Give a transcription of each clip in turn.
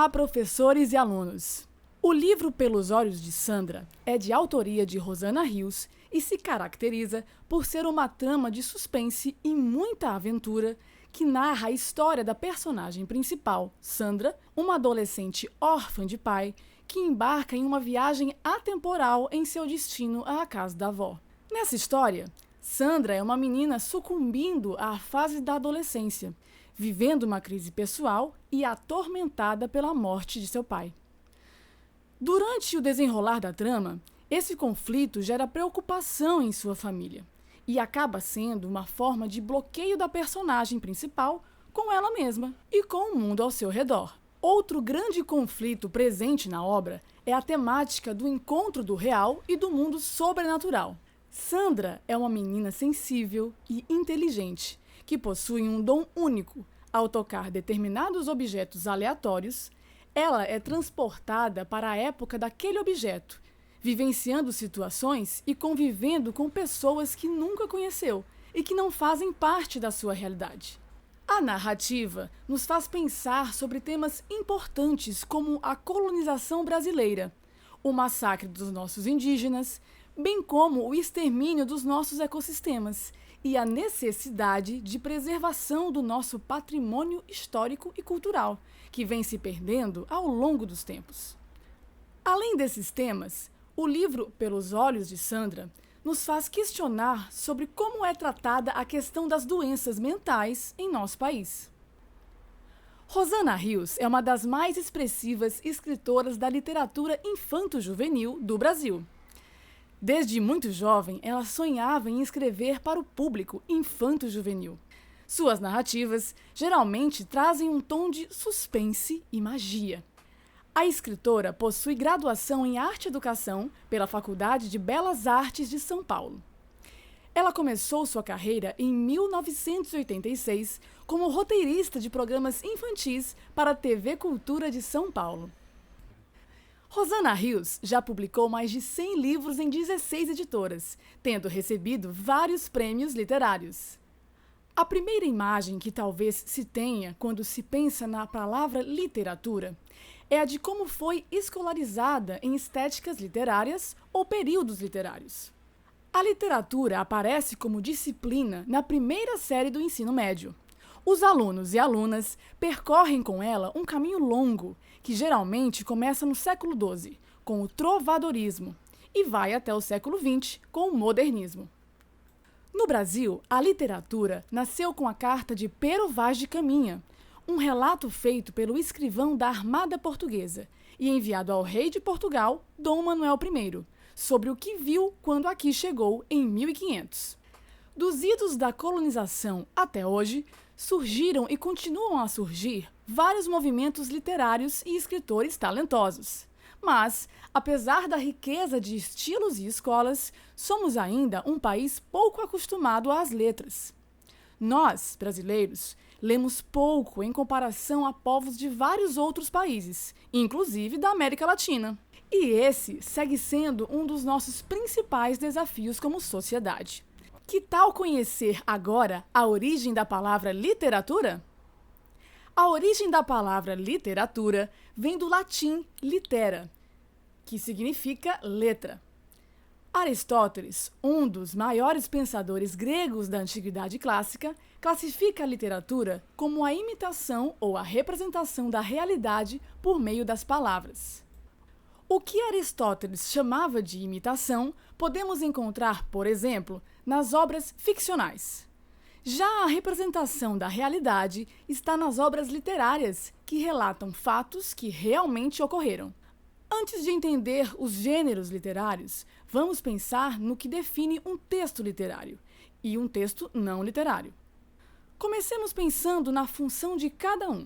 Olá, professores e alunos! O livro Pelos Olhos de Sandra é de autoria de Rosana Rios e se caracteriza por ser uma trama de suspense e muita aventura que narra a história da personagem principal, Sandra, uma adolescente órfã de pai que embarca em uma viagem atemporal em seu destino à casa da avó. Nessa história, Sandra é uma menina sucumbindo à fase da adolescência, vivendo uma crise pessoal e atormentada pela morte de seu pai. Durante o desenrolar da trama, esse conflito gera preocupação em sua família e acaba sendo uma forma de bloqueio da personagem principal com ela mesma e com o mundo ao seu redor. Outro grande conflito presente na obra é a temática do encontro do real e do mundo sobrenatural. Sandra é uma menina sensível e inteligente, que possui um dom único. Ao tocar determinados objetos aleatórios, ela é transportada para a época daquele objeto, vivenciando situações e convivendo com pessoas que nunca conheceu e que não fazem parte da sua realidade. A narrativa nos faz pensar sobre temas importantes como a colonização brasileira, o massacre dos nossos indígenas, bem como o extermínio dos nossos ecossistemas e a necessidade de preservação do nosso patrimônio histórico e cultural, que vem se perdendo ao longo dos tempos. Além desses temas, o livro Pelos Olhos de Sandra nos faz questionar sobre como é tratada a questão das doenças mentais em nosso país. Rosana Rios é uma das mais expressivas escritoras da literatura infanto-juvenil do Brasil. Desde muito jovem, ela sonhava em escrever para o público infanto-juvenil. Suas narrativas geralmente trazem um tom de suspense e magia. A escritora possui graduação em Arte e Educação pela Faculdade de Belas Artes de São Paulo. Ela começou sua carreira em 1986 como roteirista de programas infantis para a TV Cultura de São Paulo. Rosana Rios já publicou mais de 100 livros em 16 editoras, tendo recebido vários prêmios literários. A primeira imagem que talvez se tenha quando se pensa na palavra literatura é a de como foi escolarizada em estéticas literárias ou períodos literários. A literatura aparece como disciplina na primeira série do ensino médio. Os alunos e alunas percorrem com ela um caminho longo, que geralmente começa no século XII, com o trovadorismo, e vai até o século XX, com o modernismo. No Brasil, a literatura nasceu com a Carta de Pero Vaz de Caminha, um relato feito pelo escrivão da Armada Portuguesa e enviado ao rei de Portugal, Dom Manuel I, sobre o que viu quando aqui chegou em 1500. Dos idos da colonização até hoje, surgiram e continuam a surgir vários movimentos literários e escritores talentosos. Mas, apesar da riqueza de estilos e escolas, somos ainda um país pouco acostumado às letras. Nós, brasileiros, lemos pouco em comparação a povos de vários outros países, inclusive da América Latina. E esse segue sendo um dos nossos principais desafios como sociedade. Que tal conhecer agora a origem da palavra literatura? A origem da palavra literatura vem do latim litera, que significa letra. Aristóteles, um dos maiores pensadores gregos da Antiguidade Clássica, classifica a literatura como a imitação ou a representação da realidade por meio das palavras. O que Aristóteles chamava de imitação, podemos encontrar, por exemplo, nas obras ficcionais. Já a representação da realidade está nas obras literárias, que relatam fatos que realmente ocorreram. Antes de entender os gêneros literários, vamos pensar no que define um texto literário e um texto não literário. Comecemos pensando na função de cada um.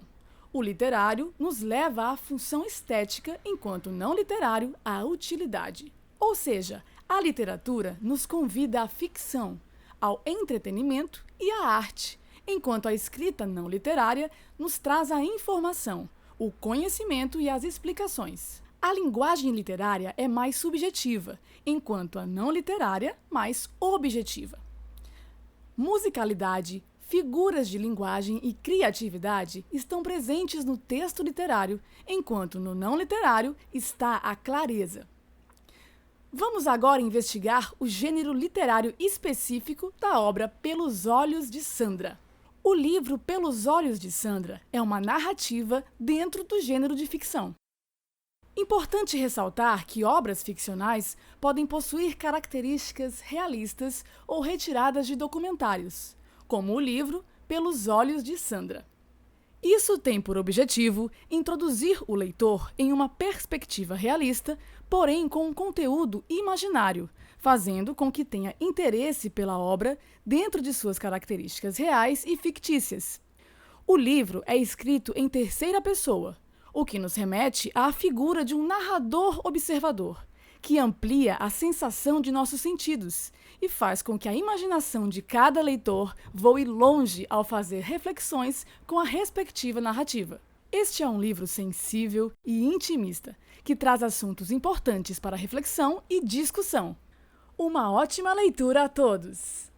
O literário nos leva à função estética, enquanto o não literário à utilidade. Ou seja, a literatura nos convida à ficção, ao entretenimento e à arte, enquanto a escrita não literária nos traz a informação, o conhecimento e as explicações. A linguagem literária é mais subjetiva, enquanto a não literária mais objetiva. Musicalidade, Figuras de linguagem e criatividade estão presentes no texto literário, enquanto no não literário está a clareza. Vamos agora investigar o gênero literário específico da obra Pelos Olhos de Sandra. O livro Pelos Olhos de Sandra é uma narrativa dentro do gênero de ficção. Importante ressaltar que obras ficcionais podem possuir características realistas ou retiradas de documentários, como o livro Pelos Olhos de Sandra. Isso tem por objetivo introduzir o leitor em uma perspectiva realista, porém com um conteúdo imaginário, fazendo com que tenha interesse pela obra dentro de suas características reais e fictícias. O livro é escrito em terceira pessoa, o que nos remete à figura de um narrador observador, que amplia a sensação de nossos sentidos e faz com que a imaginação de cada leitor voe longe ao fazer reflexões com a respectiva narrativa. Este é um livro sensível e intimista, que traz assuntos importantes para reflexão e discussão. Uma ótima leitura a todos!